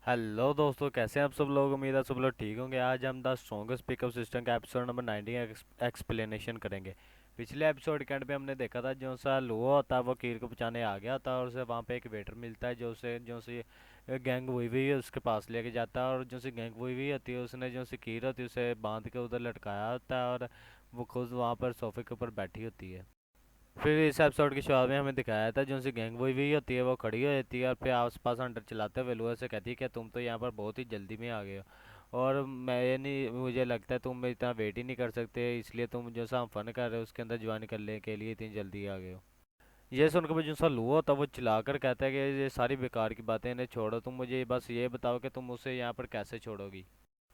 Hello दोस्तों, कैसे हैं आप सब लोग। उम्मीद है सब लोग ठीक होंगे। आज हम द स्ट्रॉन्गेस्ट पिकअप सिस्टम का एपिसोड नंबर 19 एक्सप्लेनेशन करेंगे। पिछले एपिसोड के एंड पे हमने देखा था जो सा लुओ होता है वो कीर को बचाने आ गया था, और उसे वहाँ पे एक वेटर मिलता है जो सी गैंग हुई हुई है उसके पास लेके जाता है। और जो सी गैंग हुई हुई होती है उसने जो सी कीर होती है उसे बांध के उधर लटकाया होता है, और वो खुद वहाँ पर सोफे के ऊपर बैठी होती है। फिर इस एपिसोड की शुरुआत में हमें दिखाया था जो सी गैंग वही हुई होती है वो खड़ी हो जाती है, और फिर आस पास अंडर चलाते हुए लुआ से कहती है कि तुम तो यहाँ पर बहुत ही जल्दी में आ गए हो, और मैं ये नहीं, मुझे लगता है तुम इतना वेट ही नहीं कर सकते, इसलिए तुम जो सा हम फन कर रहे हो उसके अंदर ज्वाइन करने के लिए इतनी जल्दी आ गए हो। ये सुनकर मुझे जो सा लुआ था वो चिल्लाकर कहता है कि ये सारी बेकार की बातें इन्हें छोड़ो, तुम मुझे बस ये बताओ कि तुम उसे यहाँ पर कैसे छोड़ोगी।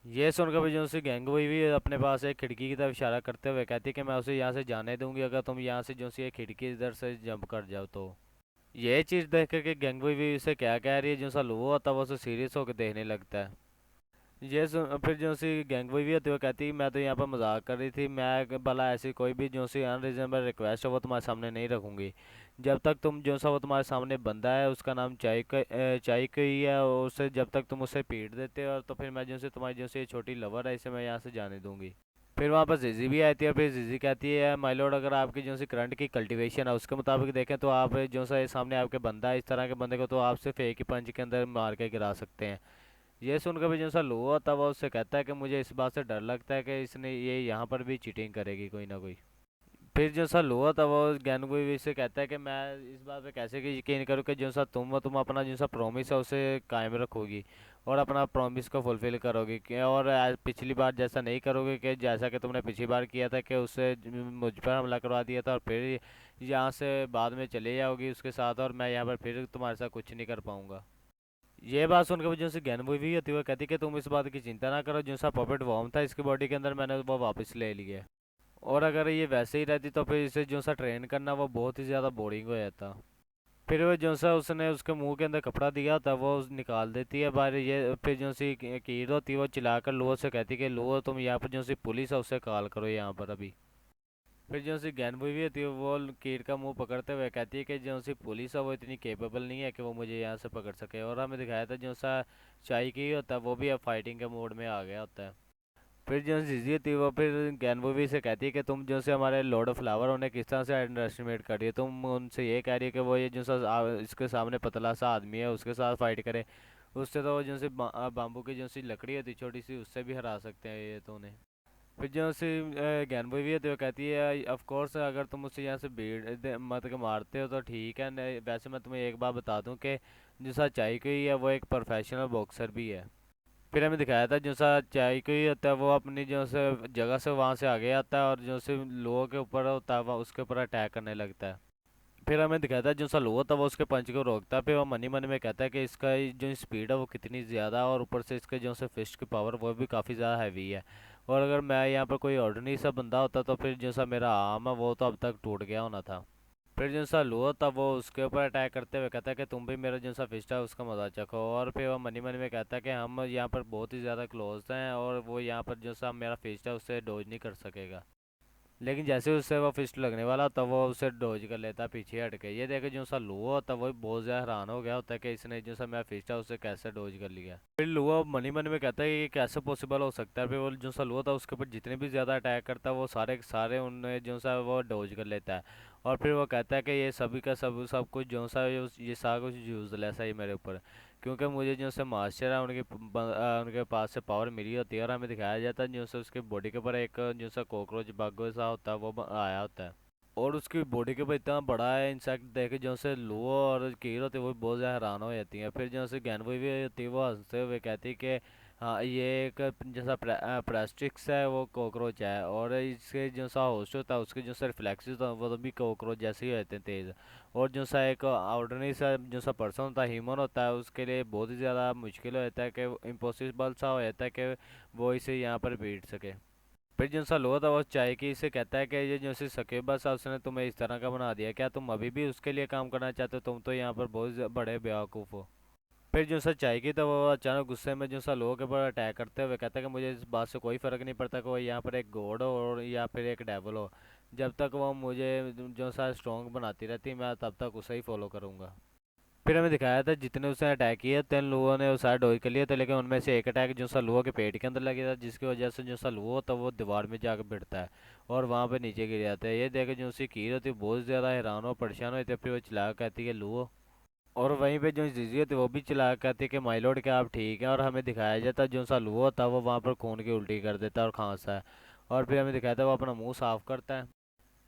ये सुनकर भी जो उनसे गैंग हुई भी अपने पास एक खिड़की की तरफ इशारा करते हुए कहती है कि मैं उसे यहाँ से जाने दूंगी अगर तुम यहाँ से जो सी ये खिड़की इधर से जंप कर जाओ तो। ये चीज़ देख कर के गैंग हुई उसे क्या कह रही है, जो सा लुओ होता है वो उसे सीरियस होकर देखने लगता है। ये सुन फिर जो सी गैंग भी होती है वो कहती है मैं तो यहाँ पर मजाक कर रही थी, मैं भला ऐसी कोई भी जो सी अनरीजनेबल रिक्वेस्ट है वो तुम्हारे सामने नहीं रखूंगी। जब तक तुम जो सा वो तुम्हारे सामने बंदा है उसका नाम चाय का ही है, और उसे जब तक तुम उसे पीट देते हो तो फिर मैं जो सी तुम्हारी जो सी ये छोटी लवर है इसे मैं यहाँ से जाने दूंगी। फिर वहाँ पर जीजी भी आती है, फिर जीजी कहती है माय लॉर्ड अगर आपकी जो सी करंट की कल्टीवेशन है उसके मुताबिक देखें तो आप जो सा ये सामने आपके बंदा है, इस तरह के बंदे को तो आप सिर्फ एक ही पंच के अंदर मार के गिरा सकते हैं। ये सुनकर भी जो सा लो होता है वो उससे कहता है कि मुझे इस बात से डर लगता है कि इसने ये यहाँ पर भी चीटिंग करेगी कोई ना कोई। फिर जो सा लो होता है वो ज्ञानगुई भी से कहता है कि मैं इस बात पे कैसे कि यकीन करूँ कि जो सा तुम अपना जो सा प्रॉमिस है उसे कायम रखोगी और अपना प्रॉमिस को फुलफिल करोगी कि, और पिछली बार जैसा नहीं करोगे कि जैसा कि तुमने पिछली बार किया था कि उससे मुझ पर हमला करवा दिया था, और फिर यहाँ से बाद में चले जाओगी उसके साथ, और मैं यहाँ पर फिर तुम्हारे साथ कुछ नहीं कर पाऊंगा। ये बात सुनकर मुझे उनसे ज्ञान हुई भी होती है, वो कहती कि तुम इस बात की चिंता ना करो, जो सा पपेट वॉर्म था इसकी बॉडी के अंदर मैंने वो वापस ले लिया है। और अगर ये वैसे ही रहती तो फिर इसे जो सा ट्रेन करना वो बहुत ही ज़्यादा बोरिंग हो जाता। फिर वो जो सा उसने उसके मुंह के अंदर कपड़ा दिया था वो निकाल देती है बाहर। ये फिर जो सी कीर होती है वो चिल्लाकर लोअर से कहती है कि लोअर तुम यहाँ पर जो सी पुलिस है उससे कॉल करो यहाँ पर अभी। फिर जो सी ज्ञान भी होती है वो कीर का मुंह पकड़ते हुए कहती है कि जो सी पुलिस है वो इतनी केपेबल नहीं है कि वो मुझे यहाँ से पकड़ सके, और हमें दिखाया था जो सा चाय की होता है वो भी अब फाइटिंग के मोड में आ गया होता है। फिर जो जिजी थी वो फिर ज्ञानबोबी से कहती है कि तुम जो से हमारे लॉर्ड ऑफ फ्लावर उन्हें किस तरह से अंडर एस्टिमेट कर रही है, तुम उनसे ये कह रही है कि वो ये जो सा इसके सामने पतला सा आदमी है उसके साथ फाइट करे, उससे तो वो जो से बाम्बू की जो सी लकड़ी होती छोटी सी उससे भी हरा सकते हैं ये तो उन्हें। फिर जो सी ज्ञानबोई भी होती है वो कहती है ऑफ कोर्स अगर तुम उससे यहाँ से मत के मारते हो तो ठीक है, नहीं वैसे मैं तुम्हें एक बात बता दूं कि जो सा चाय को ही है वो एक प्रोफेशनल बॉक्सर भी है। फिर हमें दिखाया था जो सा चाय को ही होता है वो अपनी जो से जगह से वहाँ से आगे आता है और जो से लोगों के ऊपर होता है वो उसके ऊपर अटैक करने लगता है। फिर हमें दिखाता है जो सा लोहा था वो उसके पंच को रोकता है, फिर वो मनी मन में कहता है कि इसका ये जो स्पीड है वो कितनी ज़्यादा है, और ऊपर से इसके जो से फिस्ट की पावर वो भी काफ़ी ज़्यादा हैवी है, और अगर मैं यहाँ पर कोई ऑर्डिनरी सा बंदा होता तो फिर जो सा मेरा आर्म है वो तो अब तक टूट गया होना था। फिर जो सा लोहा था वो उसके ऊपर अटैक करते हुए कहता है कि तुम भी मेरा जो सा फिस्ट है उसका मजा चखो, और फिर वो मनी मन में कहता है कि हम यहाँ पर बहुत ही ज़्यादा क्लोज हैं और वो यहाँ पर जो सा मेरा फिस्ट है उससे डोज नहीं कर सकेगा। लेकिन जैसे उससे वो फिस्ट लगने वाला तब वो उसे डोज कर लेता पीछे हट के। ये देखे जो सा लुआ होता वो बहुत ज़्यादा हैरान हो गया होता है कि इसने जो सा मेरा फिस्ट है उससे कैसे डोज कर लिया। फिर लुआ मनी मन में कहता है कि ये कैसे पॉसिबल हो सकता है, फिर वो जो सा लुआ था उसके ऊपर जितने भी ज़्यादा अटैक करता है वो सारे के सारे उनने जो सा वो डोज कर लेता है। और फिर वो कहता है कि ये सभी का सब कुछ जो सा ये सारा कुछ यूजलेस है ये मेरे ऊपर, क्योंकि मुझे जो से मास्टर है उनके पास से पावर मिली होती है, और हमें दिखाया जाता है जो से उसके बॉडी के ऊपर एक जो सा कॉकरोच बग सा होता है वो आया होता है, और उसकी बॉडी के ऊपर इतना बड़ा है इंसेक्ट देखे जो से लुओ और कीर होती है वो बहुत ज़्यादा हैरान हो जाती है। फिर जो से ज्ञानवी भी होती है वो हंसते हुए कहती है कि हाँ ये एक जैसा प्रेस्टिक्स है वो कॉकरोच है, और इसके जो सा होस्ट होता है उसके जो सा रिफ्लेक्सेस होता है वो तो भी कॉकरोच जैसे ही होते हैं तेज़, और जो सा एक ऑर्डिनरी सा जो सा पर्सन होता है ह्यूमन होता है उसके लिए बहुत ही ज़्यादा मुश्किल हो जाता है कि इम्पॉसिबल सा हो जाता है कि वो इसे यहाँ पर बीट सके। फिर जो सा लो था वो चाय की इसे कहता है कि ये जो सी सकेबा सा उसने तुम्हें इस तरह का बना दिया, क्या तुम अभी भी उसके लिए काम करना चाहते हो, तुम तो यहाँ पर बहुत बड़े बेवकूफ़ हो। फिर जो सा चाय की तो वो अचानक गुस्से में जो सा लोगों के ऊपर अटैक करते हुए कहता है कि मुझे इस बात से कोई फ़र्क नहीं पड़ता कि वो यहाँ पर एक गॉड हो और या फिर एक डेवल हो, जब तक वो मुझे जो सा स्ट्रॉन्ग बनाती रहती मैं तब तक उसे ही फॉलो करूँगा। फिर हमें दिखाया था जितने उसने अटैक किए तीन लोगों ने उस साइड डॉज कर लिया था, लेकिन उनमें से एक अटैक जो सा लोहा के पेट के अंदर लगे था, जिसकी वजह से जो सा लोहा होता है वो दीवार में जाकर भिड़ता है और वहाँ पे नीचे गिर जाता है। ये देख के जो उसकी कीर होती है बहुत ज़्यादा हैरान और परेशान होती है। फिर वो चिल्ला कर कहती है लोहो। और वहीं पे जो जीजी होती है वो भी चिल्ला कर कहती है कि माई लॉर्ड क्या आप ठीक हैं। और हमें दिखाया जाता है जो सा लोहा होता है वो वहाँ पर खून की उल्टी कर देता है और खांसता है। और फिर हमें दिखाया था वो अपना मुंह साफ करता है।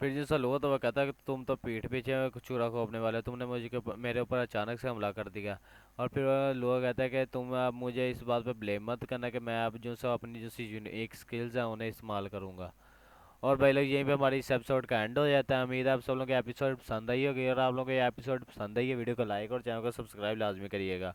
फिर जैसा लोहा तो वह कहता है कि तुम तो पीठ पीछे चूरा खोपने वाले हो, तुमने मेरे ऊपर अचानक से हमला कर दिया। और फिर लोहा कहता है कि तुम अब मुझे इस बात पे ब्लेम मत करना कि मैं अब जो सा अपनी जो सी यूनिक स्किल्स हैं उन्हें इस्तेमाल करूँगा। और भाई लोग यहीं पे हमारी इस एपिसोड का एंड हो जाता है। उम्मीद है आप सब लोगों को एपिसोड पसंद आई होगी। और आप लोगों को ये एपिसोड पसंद आई है वीडियो को लाइक और चैनल को सब्सक्राइब लाजमी करिएगा।